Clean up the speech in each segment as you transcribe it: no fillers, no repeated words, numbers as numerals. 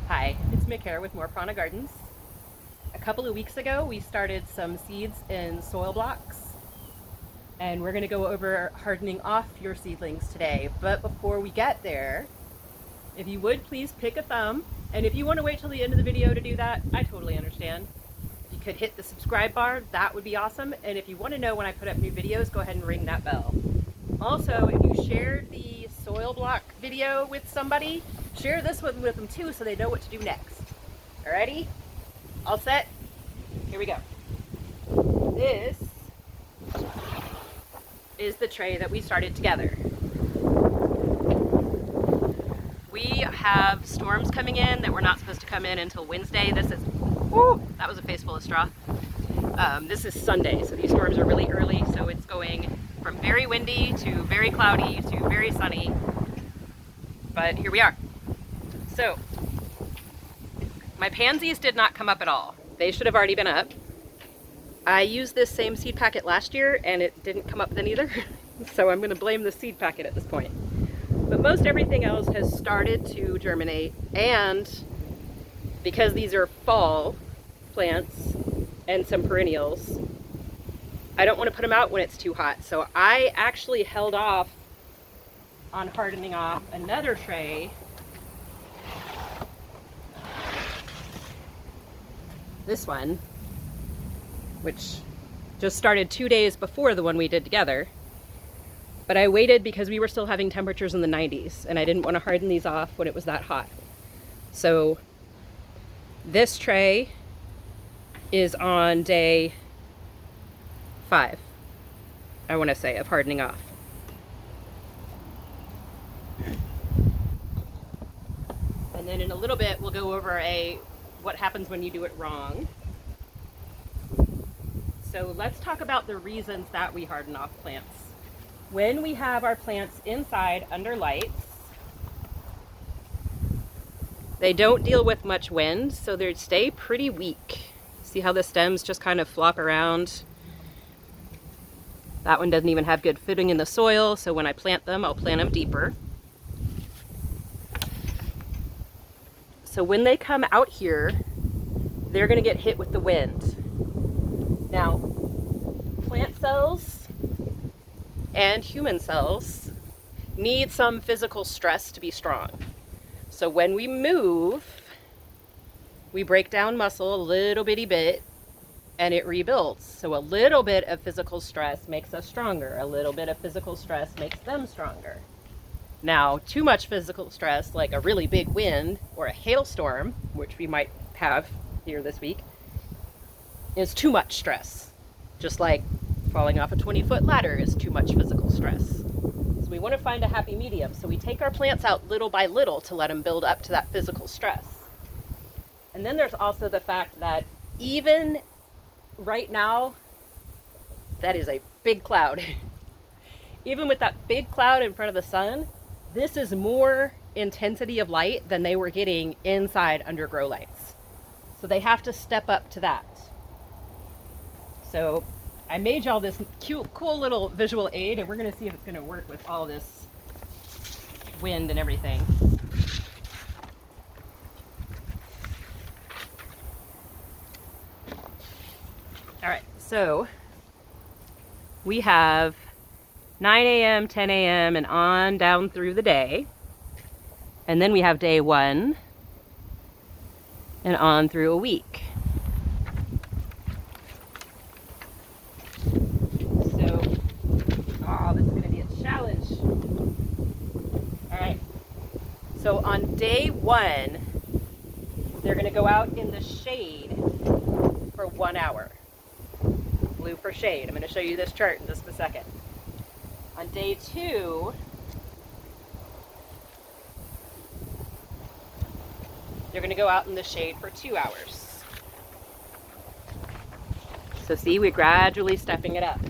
Hi, it's Mick here with More Prana Gardens. A couple of weeks ago, we started some seeds in soil blocks, and we're going to go over hardening off your seedlings today. But before we get there, if you would please pick a thumb, and if you want to wait till the end of the video to do that, I totally understand. If you could hit the subscribe bar, that would be awesome. And if you want to know when I put up new videos, go ahead and ring that bell. Also, if you shared the soil block video with somebody, share this one with them too so they know what to do next. Alrighty? All set? Here we go. This is the tray that we started together. We have storms coming in that were not supposed to come in until Wednesday. This is, whoo, that was a face full of straw. This is Sunday, so these storms are really early, so it's going from very windy to very cloudy to very sunny, but here we are. So, my pansies did not come up at all. They should have already been up. I used this same seed packet last year and it didn't come up then either, so I'm going to blame the seed packet at this point. But most everything else has started to germinate, and because these are fall plants and some perennials, I don't want to put them out when it's too hot. So I actually held off on hardening off another tray. This one, which just started 2 days before the one we did together. But I waited because we were still having temperatures in the 90s and I didn't want to harden these off when it was that hot. So this tray is on day 5, I want to say, of hardening off. And then in a little bit we'll go over what happens when you do it wrong. So let's talk about the reasons that we harden off plants. When we have our plants inside under lights, they don't deal with much wind, so they stay pretty weak. See how the stems just kind of flop around? That one doesn't even have good footing in the soil, so when I plant them, I'll plant them deeper. So when they come out here, they're going to get hit with the wind. Now, plant cells and human cells need some physical stress to be strong. So when we move, we break down muscle a little bitty bit and it rebuilds. So a little bit of physical stress makes us stronger. A little bit of physical stress makes them stronger. Now, too much physical stress, like a really big wind or a hailstorm, which we might have here this week, is too much stress. Just like falling off a 20-foot ladder is too much physical stress. So we want to find a happy medium. So we take our plants out little by little to let them build up to that physical stress. And then there's also the fact that even right now, that is a big cloud. Even with that big cloud in front of the sun, this is more intensity of light than they were getting inside under grow lights. So they have to step up to that. So I made y'all this cute, cool little visual aid, and we're going to see if it's going to work with all this wind and everything. All right, so we have 9 a.m., 10 a.m., and on down through the day. And then we have day 1 and on through a week. So, oh, this is going to be a challenge. All right, so on day 1, they're going to go out in the shade for 1 hour. Blue for shade. I'm going to show you this chart in just a second. On day 2, they're going to go out in the shade for 2 hours. So see, we're gradually stepping it up.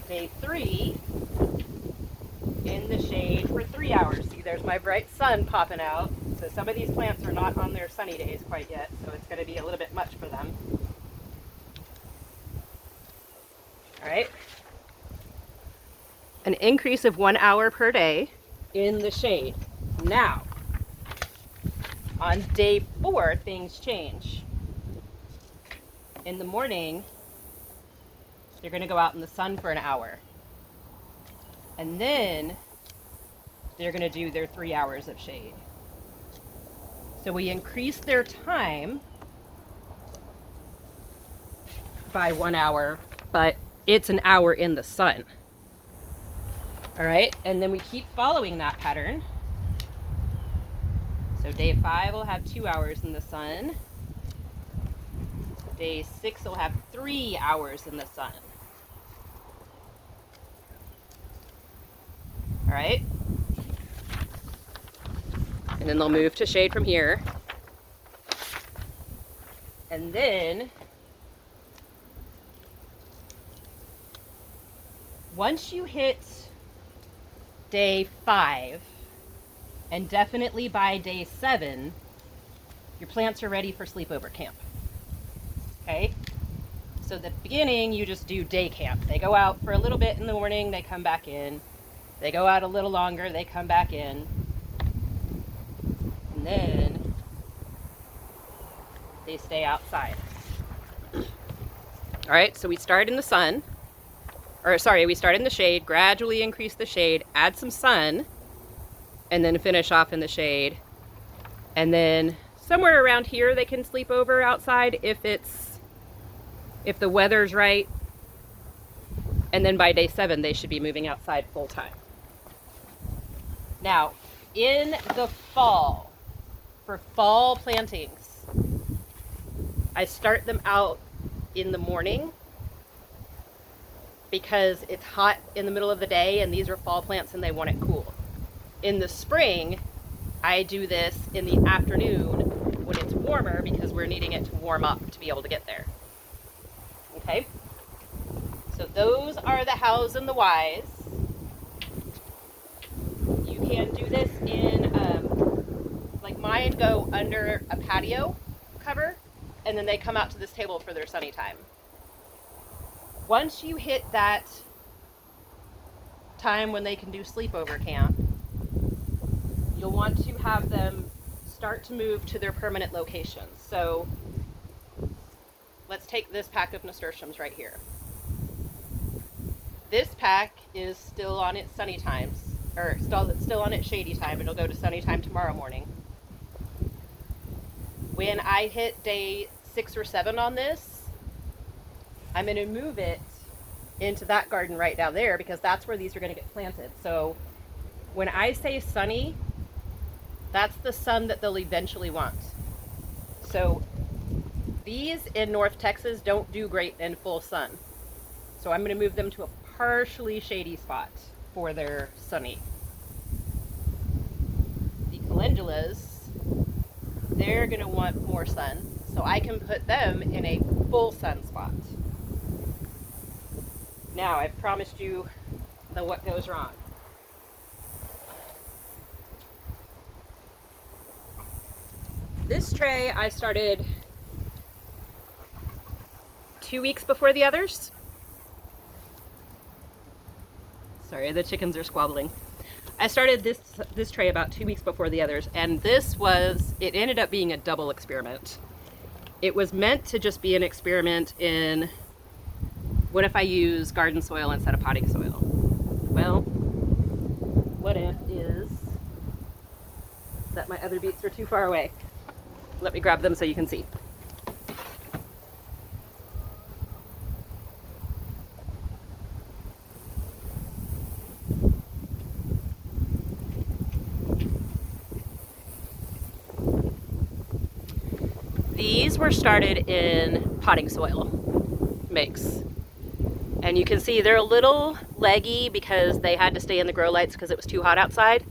Day 3, in the shade for 3 hours. See, there's my bright sun popping out. So some of these plants are not on their sunny days quite yet, so it's going to be a little bit much for them. All right. An increase of 1 hour per day in the shade. Now, On day 4, things change. In the morning, they're going to go out in the sun for an hour. And then they're going to do their 3 hours of shade. So we increase their time by 1 hour, but it's an hour in the sun. All right, and then we keep following that pattern. So day 5 will have 2 hours in the sun. Day 6 will have 3 hours in the sun. All right, and then they'll move to shade from here. And then once you hit day 5, and definitely by day 7, your plants are ready for sleepover camp. Okay? So at the beginning, you just do day camp. They go out for a little bit in the morning, they come back in. They go out a little longer, they come back in. And then they stay outside. All right, so we start in the sun. We start in the shade, gradually increase the shade, add some sun, and then finish off in the shade. And then somewhere around here they can sleep over outside if the weather's right. And then by day 7 they should be moving outside full time. Now, in the fall, for fall plantings, I start them out in the morning because it's hot in the middle of the day and these are fall plants and they want it cool. In the spring, I do this in the afternoon when it's warmer because we're needing it to warm up to be able to get there. Okay? So those are the hows and the whys. You can do this in, like mine go under a patio cover and then they come out to this table for their sunny time. Once you hit that time when they can do sleepover camp, you'll want to have them start to move to their permanent locations. So let's take this pack of nasturtiums right here. This pack is still on its sunny times, or still on its shady time. It'll go to sunny time tomorrow morning. When I hit day 6 or 7 on this, I'm going to move it into that garden right down there because that's where these are going to get planted. So when I say sunny, that's the sun that they'll eventually want. So these in North Texas don't do great in full sun. So I'm going to move them to a partially shady spot for their sunny. The calendulas, they're going to want more sun. So I can put them in a full sun spot. Now, I've promised you the what goes wrong. This tray I started 2 weeks before the others. Sorry, the chickens are squabbling. I started this tray about 2 weeks before the others, and it ended up being a double experiment. It was meant to just be an experiment in what if I use garden soil instead of potting soil? Well, what if is that my other beets are too far away. Let me grab them so you can see. These were started in potting soil mix. And you can see they're a little leggy because they had to stay in the grow lights because it was too hot outside.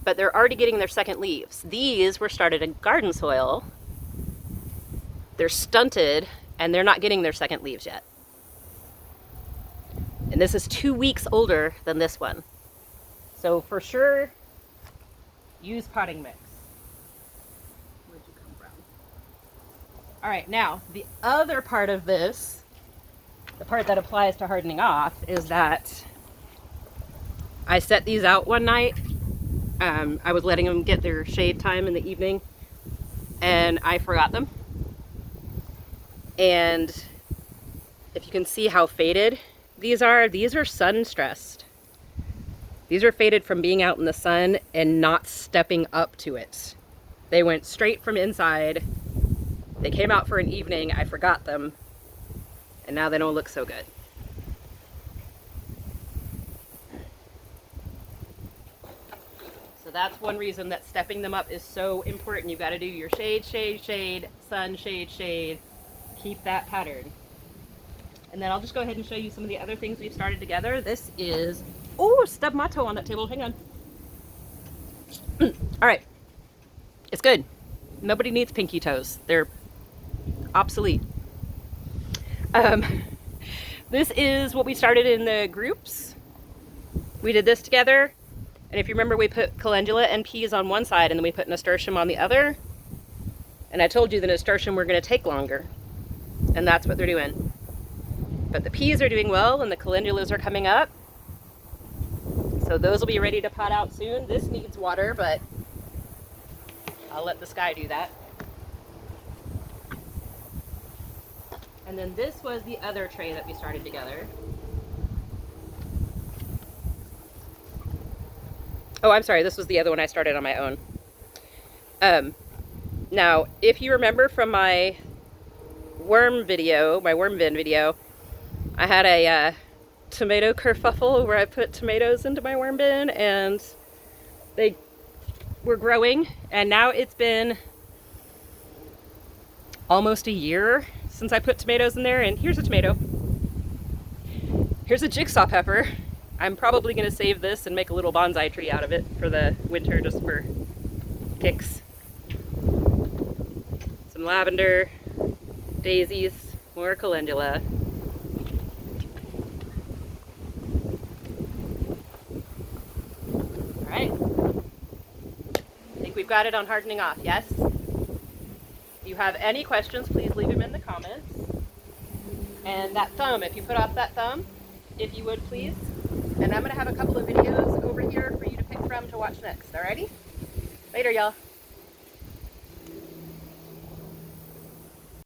But they're already getting their second leaves. These were started in garden soil. They're stunted and they're not getting their second leaves yet. And this is 2 weeks older than this one. So for sure, use potting mix. Where'd you come from? All right, now the other part of this, the part that applies to hardening off, is that I set these out one night. I was letting them get their shade time in the evening, and I forgot them. And if you can see how faded these are sun stressed. These are faded from being out in the sun and not stepping up to it. They went straight from inside. They came out for an evening, I forgot them, and now they don't look so good. So that's one reason that stepping them up is so important. You've got to do your shade, shade, shade, sun, shade, shade. Keep that pattern. And then I'll just go ahead and show you some of the other things we've started together. This is, oh, stubbed my toe on that table. Hang on. All right. It's good. Nobody needs pinky toes. They're obsolete. This is what we started in the groups. We did this together. And if you remember, we put calendula and peas on one side and then we put nasturtium on the other. And I told you the nasturtium were going to take longer. And that's what they're doing. But the peas are doing well and the calendulas are coming up. So those will be ready to pot out soon. This needs water, but I'll let the sky do that. And then this was the other tray that we started together. Oh, I'm sorry, this was the other one I started on my own. Now, if you remember from my worm video, my worm bin video, I had a tomato kerfuffle where I put tomatoes into my worm bin and they were growing, and now it's been almost a year since I put tomatoes in there, and here's a tomato. Here's a jigsaw pepper. I'm probably going to save this and make a little bonsai tree out of it for the winter, just for kicks. Some lavender, daisies, more calendula. All right. I think we've got it on hardening off, yes? If you have any questions, please leave them in the comments. And that thumb, if you put off that thumb, if you would please. And I'm going to have a couple of videos over here for you to pick from to watch next, alrighty? Later, y'all.